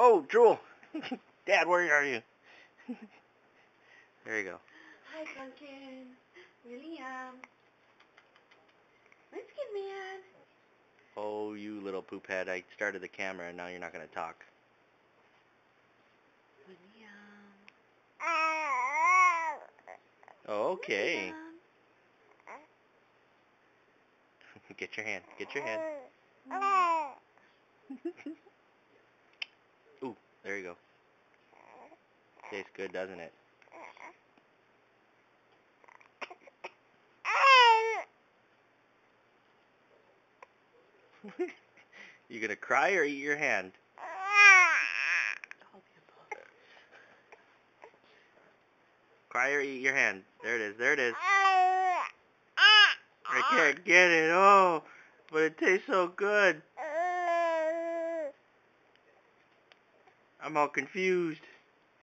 Oh, Jewel. Dad, where are you? There you go. Hi, Pumpkin. William. Let's get mad. Oh, you little poop head. I started the camera and now you're not going to talk. William. Oh, okay. William. Get your hand. Get your hand. Ooh, there you go. Tastes good, doesn't it? You gonna cry or eat your hand? All the above. Cry or eat your hand. There it is. There it is. I can't get it. Oh, but it tastes so good. I'm all confused.